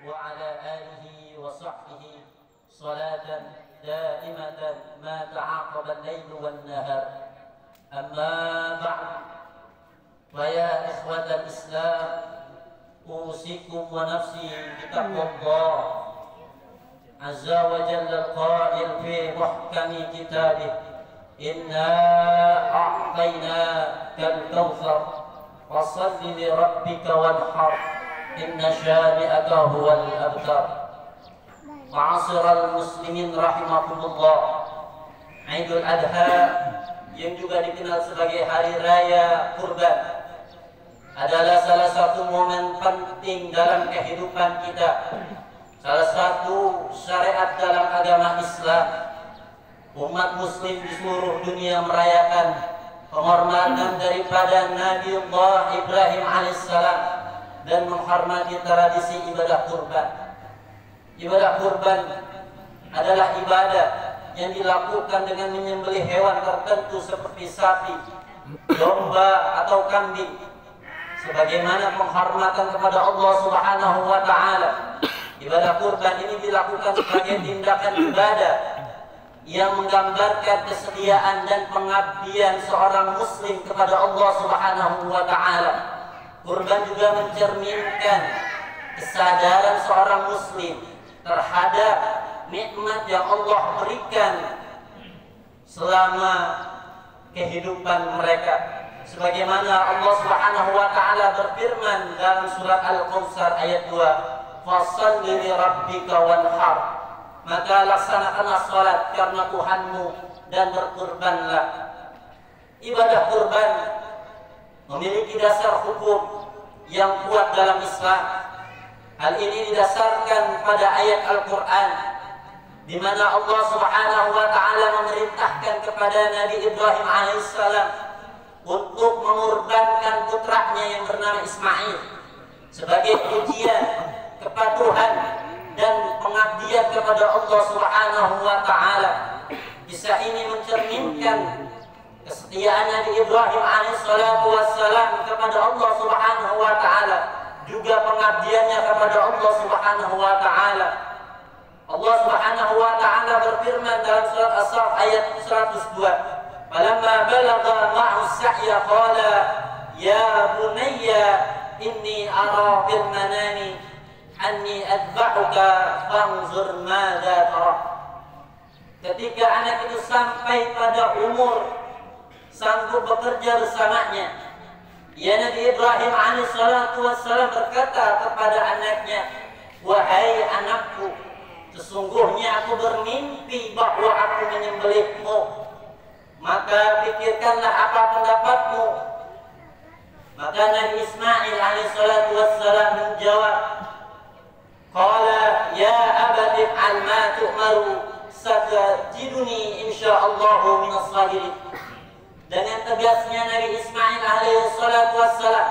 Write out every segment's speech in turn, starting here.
وعلى آله وصحبه صلاة دائمة ما تعاقب الليل والنهار. أما بعد، فيا إخوة الإسلام، أوصيكم ونفسي بتقوى الله عز وجل القائل في محكم كتابه: إنا أعطيناك الكوثر فصل لربك وانحر إن شانئك هو الأبتر. Ma'asyiral muslimin rahimakumullah, Idul Adha yang juga dikenal sebagai hari raya kurban adalah salah satu momen penting dalam kehidupan kita, salah satu syariat dalam agama Islam. Umat muslim di seluruh dunia merayakan penghormatan daripada Nabiullah Ibrahim alaihissalam dan menghormati tradisi ibadah kurban. Ibadah kurban adalah ibadah yang dilakukan dengan menyembelih hewan tertentu seperti sapi, domba atau kambing sebagaimana penghormatan kepada Allah Subhanahu wa taala. Ibadah kurban ini dilakukan sebagai tindakan ibadah yang menggambarkan kesetiaan dan pengabdian seorang muslim kepada Allah Subhanahu wa taala. Kurban juga mencerminkan kesadaran seorang muslim terhadap nikmat yang Allah berikan selama kehidupan mereka, sebagaimana Allah Subhanahu wa taala berfirman dalam surat Al-Kautsar ayat 2, "Fashalli li rabbika wanhar." Maka laksanakanlah salat karena Tuhanmu dan berkurbanlah. Ibadah kurban memiliki dasar hukum yang kuat dalam Islam. Hal ini didasarkan pada ayat Al-Quran di mana Allah Subhanahu wa taala memerintahkan kepada Nabi Ibrahim alaihissalam untuk mengorbankan putranya yang bernama Ismail sebagai ujian kepatuhan dan pengabdian kepada Allah Subhanahu wa taala. Kisah ini mencerminkan kesetiaan Nabi Ibrahim alaihissalam kepada Allah Subhanahu wa taala, juga pengabdiannya kepada Allah Subhanahu wa taala. Allah Subhanahu wa taala berfirman dalam surat As-Saff ayat 102, "Falamma balagha ma'hu as-sa'ya qala ya bunayya inni ara fil manami anni adba'uka fanzur madza tara." Ketika anak itu sampai pada umur sanggup bekerja bersamanya, ya Nabi Ibrahim alaihissalam berkata kepada anaknya, "Wahai anakku, sesungguhnya aku bermimpi bahwa aku menyembelihmu. Maka pikirkanlah apa pendapatmu." Maka Nabi Ismail alaihissalam menjawab, "Qala ya abati if'al ma tu'maru satajiduni insyaallahu minas sabirin." Dengan tegasnya Nabi Ismail alaihissalam,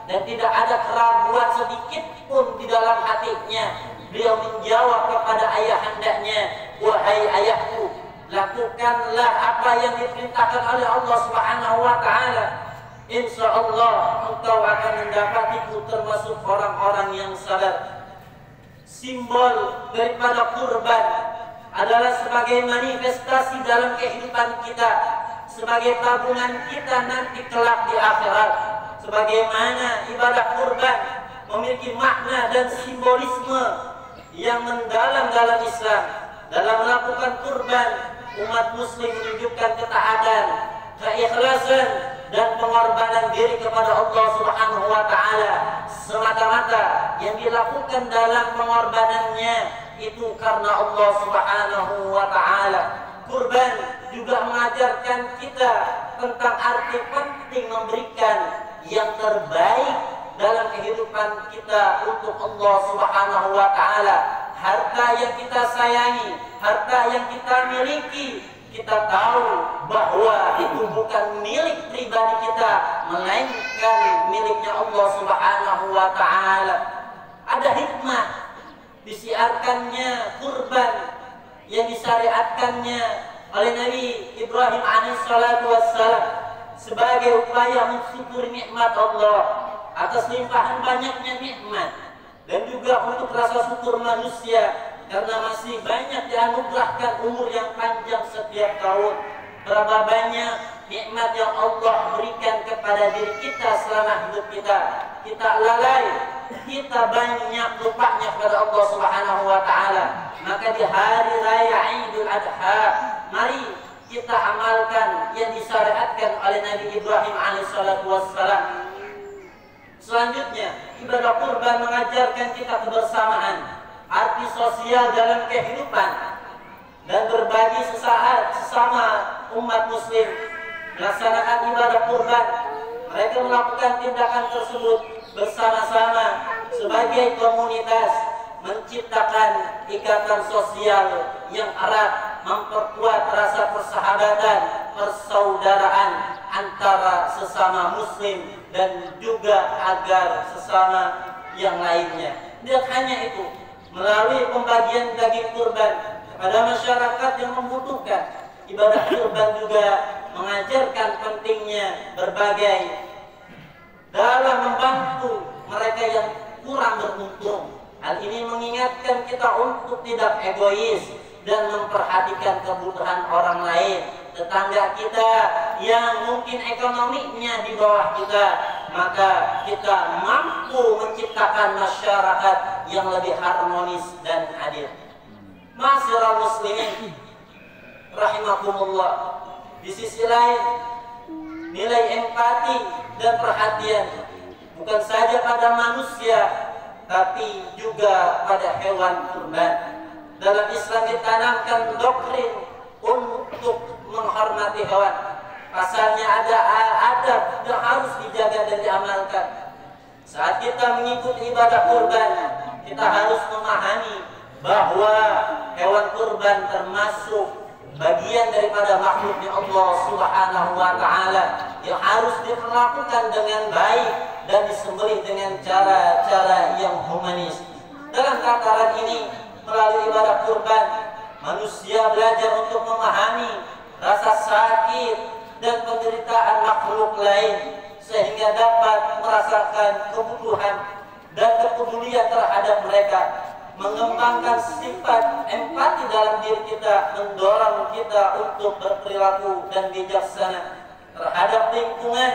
dan tidak ada keraguan sedikit pun di dalam hatinya, beliau menjawab kepada ayahandanya, "Wahai ayahku, lakukanlah apa yang diperintahkan oleh Allah Subhanahu wa taala. Insya Allah engkau akan mendapatiku termasuk orang-orang yang sabar." Simbol daripada kurban adalah sebagai manifestasi dalam kehidupan kita, sebagai tabungan kita nanti kelak di akhirat. Sebagaimana ibadah kurban memiliki makna dan simbolisme yang mendalam dalam Islam. Dalam melakukan kurban, umat muslim menunjukkan ketaatan, keikhlasan dan pengorbanan diri kepada Allah Subhanahu wa taala. Semata-mata yang dilakukan dalam pengorbanannya itu karena Allah Subhanahu wa taala. Kurban juga mengajarkan kita tentang arti penting memberikan yang terbaik dalam kehidupan kita untuk Allah Subhanahu wa taala. Harta yang kita sayangi, harta yang kita miliki, kita tahu bahwa itu bukan milik pribadi kita, melainkan miliknya Allah Subhanahu wa taala. Ada hikmah disiarkannya kurban yang disyariatkannya oleh Nabi Ibrahim alaihissalam sebagai upaya mensyukuri nikmat Allah atas limpahan banyaknya nikmat dan juga untuk rasa syukur manusia karena masih banyak dianugerahkan umur yang panjang setiap tahun. Berapa banyak nikmat yang Allah berikan kepada diri kita selama hidup kita. Kita lalai, kita banyak lupanya kepada Allah Subhanahu wa taala. Maka di hari raya Idul Adha, mari kita amalkan yang disyariatkan oleh Nabi Ibrahim alaihissalatu wassalam. Selanjutnya, ibadah kurban mengajarkan kita kebersamaan, arti sosial dalam kehidupan, dan berbagi sesaat sesama umat muslim melaksanakan ibadah kurban. Mereka melakukan tindakan tersebut bersama-sama sebagai komunitas, menciptakan ikatan sosial yang erat, memperkuat rasa persahabatan, persaudaraan antara sesama muslim dan juga agar sesama yang lainnya. Dan hanya itu, melalui pembagian daging kurban kepada masyarakat yang membutuhkan, ibadah kurban juga mengajarkan pentingnya berbagai dalam membantu mereka yang kurang beruntung. Hal ini mengingatkan kita untuk tidak egois dan memperhatikan kebutuhan orang lain, tetangga kita yang mungkin ekonominya di bawah kita. Maka kita mampu menciptakan masyarakat yang lebih harmonis dan adil. Ma'asyiral muslimin rahimakumullah, di sisi lain nilai empati dan perhatian bukan saja pada manusia tapi juga pada hewan kurban. Dalam Islam ditanamkan doktrin untuk menghormati hewan. Pasalnya ada adab yang harus dijaga dan diamalkan. Saat kita mengikuti ibadah kurban, kita harus memahami bahwa hewan kurban termasuk bagian daripada makhluknya Allah Subhanahu wa taala yang harus diperlakukan dengan baik dan disembelih dengan cara-cara yang humanis. Dalam tataran ini, melalui ibadah kurban, manusia belajar untuk memahami rasa sakit dan penderitaan makhluk lain sehingga dapat merasakan kebutuhan dan kepedulian terhadap mereka. Mengembangkan sifat empati dalam diri kita mendorong kita untuk berperilaku dan bijaksana terhadap lingkungan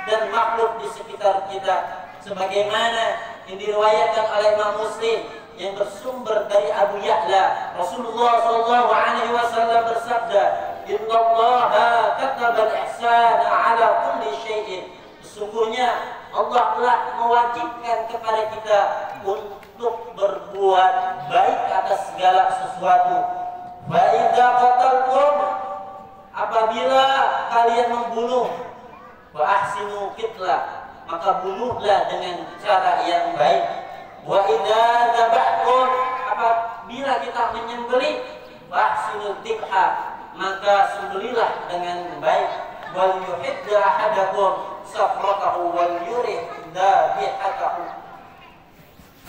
dan makhluk di sekitar kita, sebagaimana yang diriwayatkan oleh Imam Muslim yang bersumber dari Abu Ya'la. Rasulullah SAW bersabda, "Innallaha katabal ihsana ala kulli syai'in." Sesungguhnya Allah telah mewajibkan kepada kita untuk berbuat baik atas segala sesuatu. Fa idza qataltum, apabila kalian membunuh, wa ahsinu qitlah, maka bunuhlah dengan cara yang baik. Wa idza dzabhtum, apabila kita menyembelih, wa ahsinu dzibha, maka sembelihlah dengan baik. Wal yuhidda ahadakum safratahu wal yurih dhabihatahu.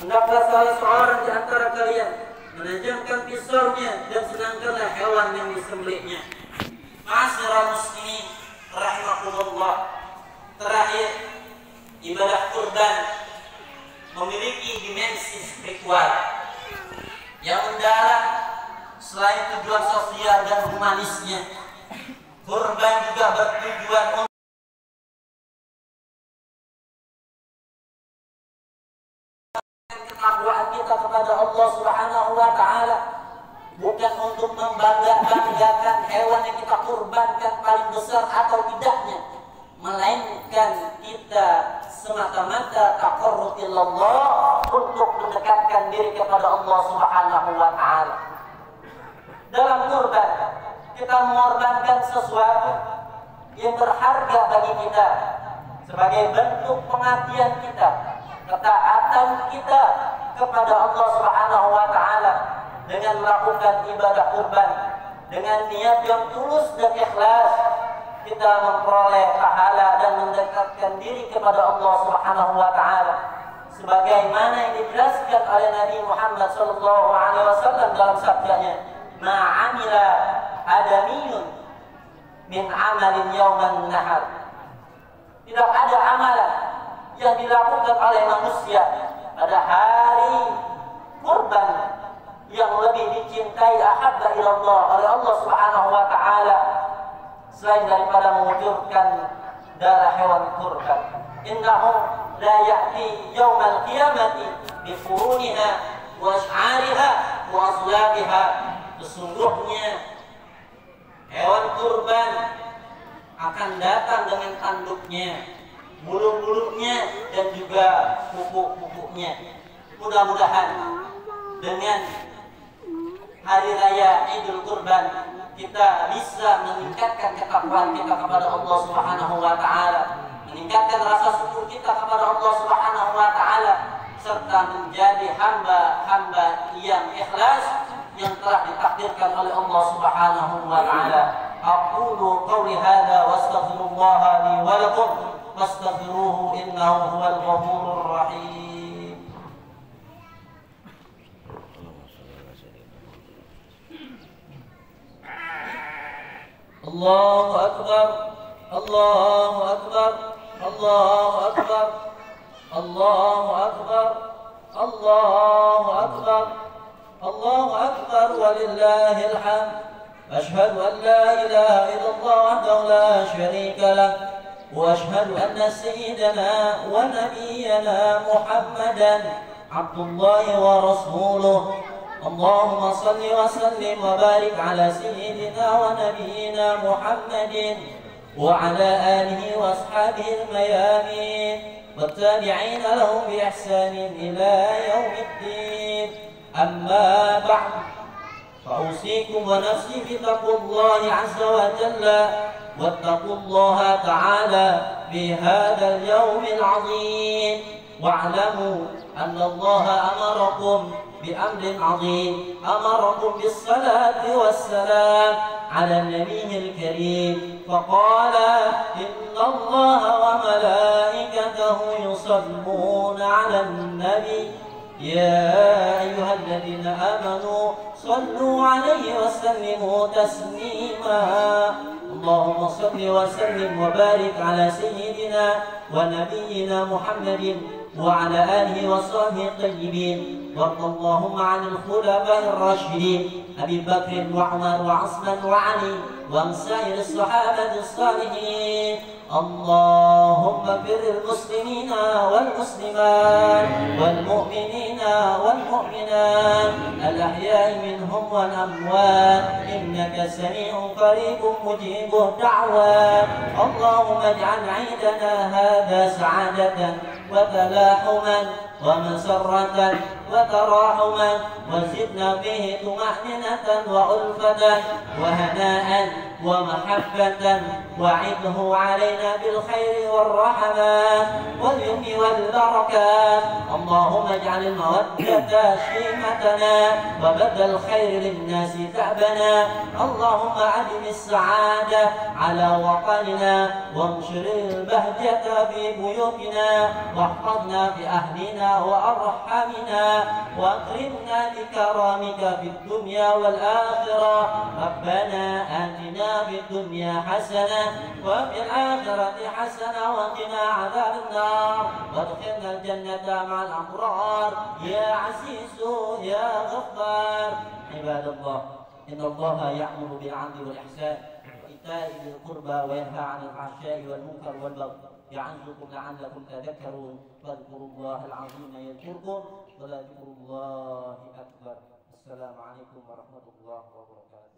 Hendaklah salah seorang di antara kalian menajamkan pisaunya dan senangkanlah hewan yang disembelihnya. Ma'asyiral muslimin rahimakumullah. Terakhir, ibadah kurban memiliki dimensi spiritual yang mendalam. Selain tujuan sosial dan humanisnya, kurban juga bertujuan untuk ketakwaan kita kepada Allah Subhanahu wa taala, bukan untuk membanggakan hewan yang kita kurbankan paling besar atau tidaknya, melainkan kita semata-mata taqarrub ilallah, untuk mendekatkan diri kepada Allah Subhanahu wa taala. Dalam kurban kita mengorbankan sesuatu yang berharga bagi kita sebagai bentuk pengabdian kita, ketaatan kita kepada Allah Subhanahu wa taala dengan melakukan ibadah kurban dengan niat yang tulus dan ikhlas. Kita memperoleh pahala dan mendekatkan diri kepada Allah Subhanahu wa taala sebagaimana yang dijelaskan oleh Nabi Muhammad sallallahu alaihi wasallam dalam sabdanya, "Ma'amila adamiyun min amalin yauman nahar." Tidak ada amalan yang dilakukan oleh manusia pada hari kurban yang lebih dicintai ahabba ilallah oleh Allah Subhanahu wa taala selain daripada mengucurkan darah hewan kurban. Innahu la ya'ti yaumal qiyamati bi furuniha wa ash'ariha wa aslabiha. Sesungguhnya hewan kurban akan datang dengan tanduknya, bulu-bulunya dan juga pupuk-pupuknya. Mudah-mudahan dengan hari raya Idul Kurban kita bisa meningkatkan ketakwaan kita kepada Allah Subhanahu wa taala, meningkatkan rasa syukur kita kepada Allah Subhanahu wa taala, serta menjadi hamba-hamba yang ikhlas yang telah ditakdirkan oleh Allah Subhanahu wa taala. Aqulu qawli hadza wa astaghfirullaha li wa lakum fastaghfiruhu innahu huwal ghafurur rahim. Allahu akbar, Allahu akbar, Allahu akbar, Allahu akbar, Allahu akbar, Allahu akbar walillahil hamd. أشهد أن لا إله إلا الله وحده لا شريك له وأشهد أن سيدنا ونبينا محمدا عبد الله ورسوله. اللهم صل وسلم وبارك على سيدنا ونبينا محمد وعلى آله وأصحابه الميامين والتابعين لهم بإحسان إلى يوم الدين. أما بعد، فأوصيكم ونفسي بتقوى الله عز وجل، واتقوا الله تعالى بهذا اليوم العظيم، واعلموا أن الله أمركم بأمر عظيم، أمركم بالصلاة والسلام على النبي الكريم، فقال إن الله وملائكته يصلون على النبي يا أيها الذين آمنوا صلوا عليه وسلموا تسليما. اللهم صل وسلم وبارك على سيدنا ونبينا محمد وعلى آله وصحبه الطيبين. وارض اللهم عن الخلفاء الراشدين أبي بكر وعمر وعثمان وعلي وعن سائر الصحابة الصالحين. اللهم اغفر المسلمين والمسلمات والمؤمنين والمؤمنات الأحياء منهم والأموات إنك سميع قريب مجيب الدعوات. اللهم اجعل عيدنا هذا سعادة وتلاحما ومسرة وتراحما، وزدنا فيه طمأنينة وألفة وهناء ومحبة، وعده علينا بالخير والرحمات واليمن والبركات. اللهم اجعل المودة شيمتنا وبدل الخير للناس دأبنا. اللهم أدم السعادة على وطننا وانشر البهجة في بيوتنا، واحفظنا بأهلنا وأرحمنا، وأكرمنا بكرامك في الدنيا والآخرة. ربنا آتنا في الدنيا حسنة وفي الآخرة حسنة وقنا عذاب النار، وادخلنا الجنة مع الأبرار يا عزيز يا غفار. عباد الله، إن الله يأمر بالعدل والإحسان وإيتاء ذي القربى وينهى عن الفحشاء والمنكر والبغي يعظكم لعلكم تذكرون. فاذكروا الله العظيم يذكركم ولذكر الله أكبر. السلام عليكم ورحمة الله وبركاته.